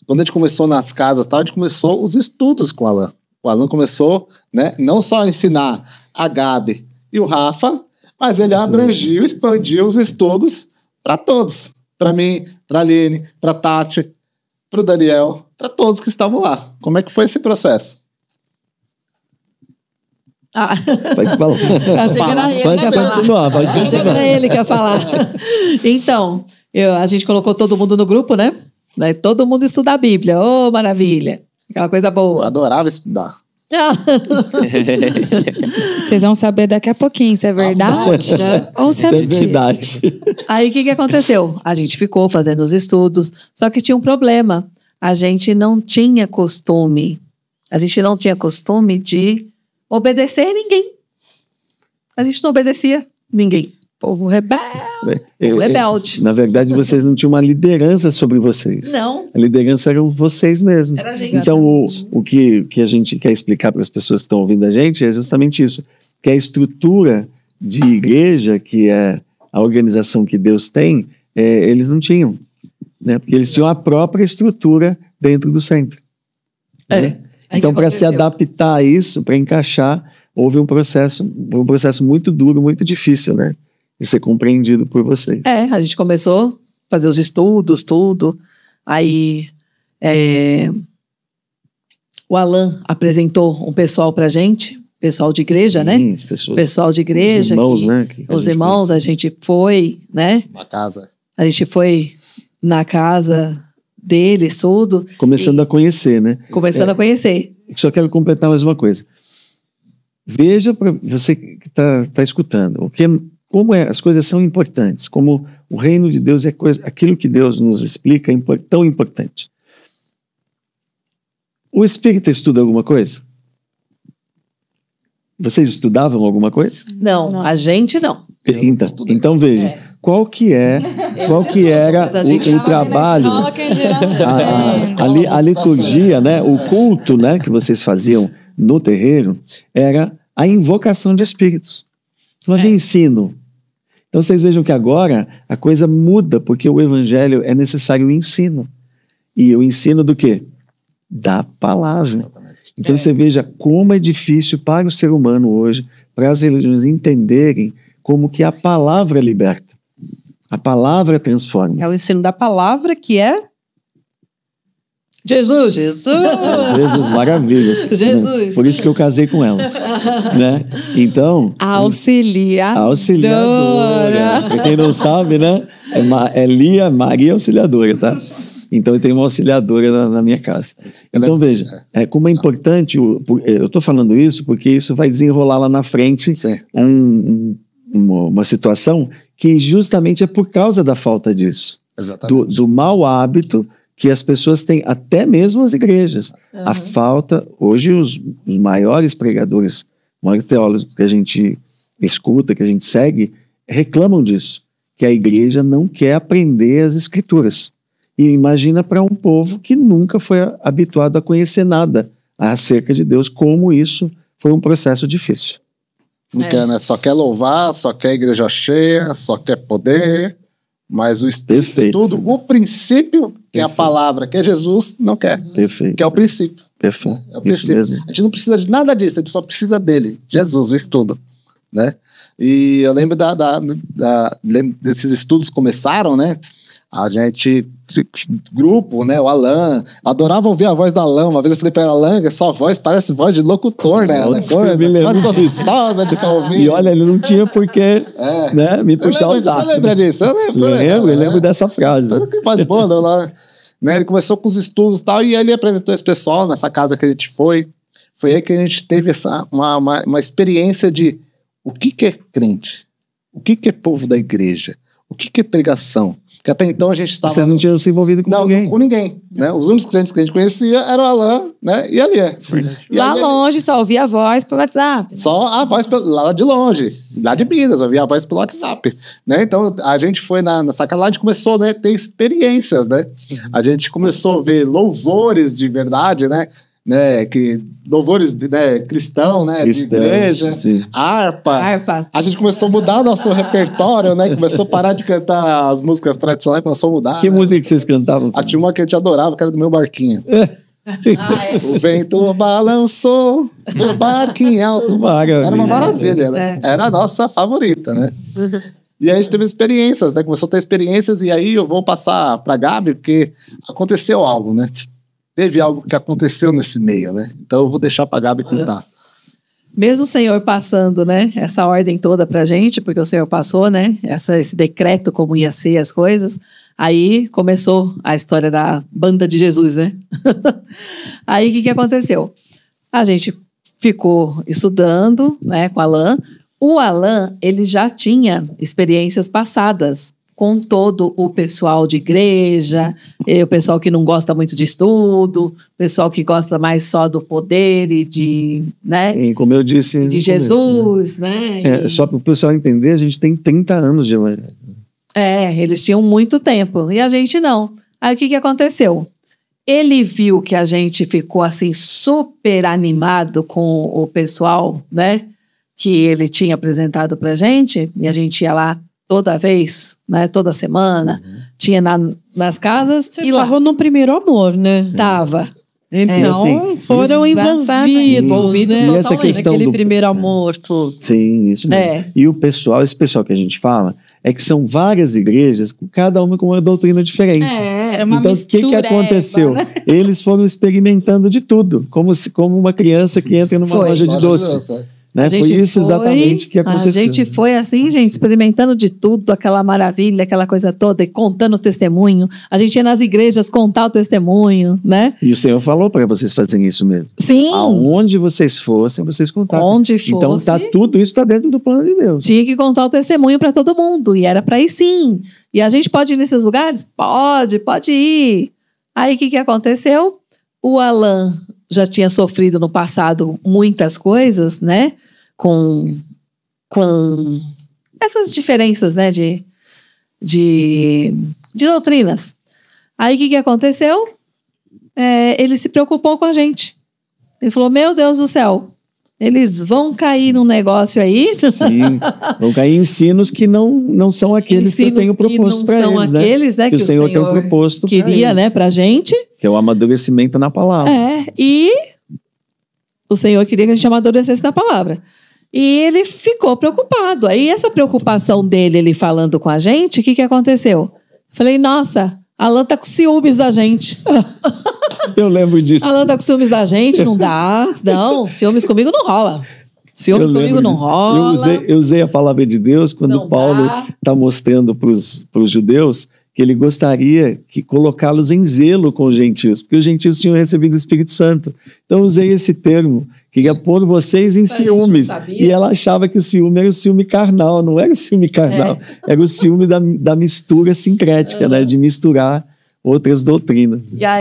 quando a gente começou nas casas, tal, a gente começou os estudos com o Alan. O Alan começou, né, não só a ensinar a Gabi e o Rafa, mas ele abrangiu, expandiu os estudos para todos. Para mim, para a Aline, para a Tati, para o Daniel, para todos que estavam lá. Como é que foi esse processo? Pode falar. Achei que era ele. Pode continuar. Achei que era ele que ia falar. Então, a gente colocou todo mundo no grupo, né? Todo mundo estuda a Bíblia. Oh, maravilha. Aquela coisa boa. Eu adorava estudar. Vocês vão saber daqui a pouquinho se é verdade ou se é mentira. Aí o que aconteceu? A gente ficou fazendo os estudos, só que tinha um problema. A gente não tinha costume. De obedecer ninguém. A gente não obedecia ninguém. Povo rebelde. Na verdade, vocês não tinham uma liderança sobre vocês. Não. A liderança eram vocês mesmos. Era a gente. Então, o que a gente quer explicar para as pessoas que estão ouvindo a gente é justamente isso. Que a estrutura de igreja, que é a organização que Deus tem, eles não tinham. Né? Porque eles tinham a própria estrutura dentro do centro. Né? Então, para se adaptar a isso, para encaixar, houve um processo muito duro, muito difícil, né? De ser compreendido por vocês. A gente começou a fazer os estudos, tudo. Aí o Alan apresentou um pessoal pra gente, pessoal de igreja, né? Pessoal de igreja. Os irmãos, né? Os irmãos, a gente foi, né? Na casa. A gente foi na casa deles, tudo. Começando a conhecer, né? Começando a conhecer. Só quero completar mais uma coisa. Veja para você que está escutando, como as coisas são importantes, como o reino de Deus é aquilo que Deus nos explica é tão importante. O espírita estuda alguma coisa? Vocês estudavam alguma coisa? Não, a gente não. Então veja, qual que era o trabalho, a liturgia, né, o culto, né, que vocês faziam no terreiro, era a invocação de espíritos. Não havia ensino. Então vocês vejam que agora a coisa muda, porque o evangelho é necessário o ensino. E o ensino do quê? Da palavra. Então você veja como é difícil para o ser humano hoje, para as religiões entenderem como que a palavra liberta. A palavra transforma. É o ensino da palavra que é... Jesus, maravilha. Jesus. Por isso que eu casei com ela. Né? Então... Auxiliadora. Pra quem não sabe, né? É Lia Maria Auxiliadora, tá? Então eu tenho uma auxiliadora na minha casa. Então veja, como é importante... Eu estou falando isso porque isso vai desenrolar lá na frente uma situação que justamente é por causa da falta disso. Exatamente. Do mau hábito que as pessoas têm, até mesmo as igrejas. A falta, hoje os maiores pregadores, os maiores teólogos que a gente escuta, que a gente segue, reclamam disso, que a igreja não quer aprender as escrituras. E imagina para um povo que nunca foi habituado a conhecer nada acerca de Deus, como isso foi um processo difícil. Não quer, né? Só quer louvar, só quer igreja cheia, só quer poder... Mas o estudo, o princípio, que é a palavra, que é Jesus, não quer. Perfeito. Que é o princípio. Perfeito. É o princípio. A gente não precisa de nada disso, a gente só precisa dele, Jesus, o estudo. Né? E eu lembro lembro desses estudos começaram, né? A gente, grupo, né? O Alan, adorava ouvir a voz do Alan. Uma vez eu falei pra ele, Alan, sua voz parece voz de locutor, né? Voz gostosa de ouvir. E olha, ele não tinha porquê né, me puxar o saco. Você lembra disso? Eu lembro dessa frase. Que faz boa, lá. Né? Ele começou com os estudos e tal, e ele apresentou esse pessoal nessa casa que a gente foi. Foi aí que a gente teve uma experiência de o que é crente, o que é povo da igreja, o que é pregação. Porque até então a gente estava... Vocês não tinham se envolvido com ninguém. Não, com ninguém. Né? Os únicos crentes que a gente conhecia eram o Alan, né? E a Lia. Lá longe só ouvia a voz pelo WhatsApp. Só a voz lá de longe. Lá de Minas, ouvia a voz pelo WhatsApp. Né? Então a gente foi nessa casa lá, a gente começou, né, a ter experiências, né? A gente começou a ver louvores de verdade, né? né, que louvores né, cristão, né, Cristão, de igreja, sim. harpa. A gente começou a mudar nosso repertório, né? Começou a parar de cantar as músicas tradicionais, começou a mudar. Que né? música que vocês cantavam? Tinha uma que a gente adorava, que era do Meu Barquinho. É. O vento balançou, meu barquinho alto. Maravilha. Era uma maravilha, né? Era a nossa favorita, né? E aí a gente teve experiências, né? Começou a ter experiências e aí eu vou passar pra Gabi, porque aconteceu algo, né? Teve algo que aconteceu nesse meio, né? Então eu vou deixar pra Gabi contar. Mesmo o Senhor passando, né, essa ordem toda pra gente, porque o Senhor passou, né, esse decreto como ia ser as coisas, aí começou a história da banda de Jesus, né? Aí o que aconteceu? A gente ficou estudando, né, com o Alan. O Alan, ele já tinha experiências passadas com todo o pessoal de igreja, o pessoal que não gosta muito de estudo, o pessoal que gosta mais só do poder e de, né? E como eu disse... De Jesus, né? Só para o pessoal entender, a gente tem 30 anos de evangelho. Eles tinham muito tempo, e a gente não. Aí o que aconteceu? Ele viu que a gente ficou assim super animado com o pessoal, né? Que ele tinha apresentado pra gente, e a gente ia lá toda vez, né? Toda semana, tinha nas casas. Vocês e lá estavam no primeiro amor, né? tava. Então, assim, foram envolvidos, né? E essa questão Naquele do- primeiro amor, tudo. Sim, isso mesmo. E o pessoal, esse pessoal que a gente fala, é que são várias igrejas, cada uma com uma doutrina diferente. É uma Então, o que mistureba, aconteceu? né? Eles foram experimentando de tudo, como uma criança que entra numa Foi. loja de doce. Né? A gente Foi isso exatamente que aconteceu. A gente foi assim, gente, experimentando de tudo, aquela maravilha, aquela coisa toda, e contando o testemunho. A gente ia nas igrejas contar o testemunho, né? E o Senhor falou para vocês fazerem isso mesmo. Sim. Aonde vocês fossem, vocês contassem. Onde Então, fosse. tudo isso está dentro do plano de Deus. Tinha que contar o testemunho para todo mundo. E era para ir sim. E a gente pode ir nesses lugares? Pode ir. Aí o que aconteceu? O Alan já tinha sofrido no passado muitas coisas, né? Com essas diferenças, né? De doutrinas. Aí o que aconteceu? Ele se preocupou com a gente. Ele falou: meu Deus do céu, eles vão cair num negócio aí. Sim, vão cair ensinos que não são aqueles que eu tenho proposto para eles. Não são aqueles, né? Que o Senhor tem proposto pra queria, eles. né? Pra gente. Que é o amadurecimento na palavra. E o Senhor queria que a gente amadurecesse na palavra. E ele ficou preocupado. Aí essa preocupação dele, ele falando com a gente, o que aconteceu? Eu falei: nossa, Alan tá com ciúmes da gente. Eu lembro disso. Alan tá com ciúmes da gente, não dá. Não, ciúmes comigo não rola. Ciúmes comigo não rola. Eu usei a palavra de Deus quando Não Paulo dá. está mostrando para os judeus que ele gostaria que colocá-los em zelo com os gentios, porque os gentios tinham recebido o Espírito Santo. Então eu usei esse termo, queria pôr vocês em A gente ciúmes. não sabia. E ela achava que o ciúme era o ciúme carnal, não era o ciúme carnal, era o ciúme da mistura sincrética, né, de misturar outras doutrinas. E aí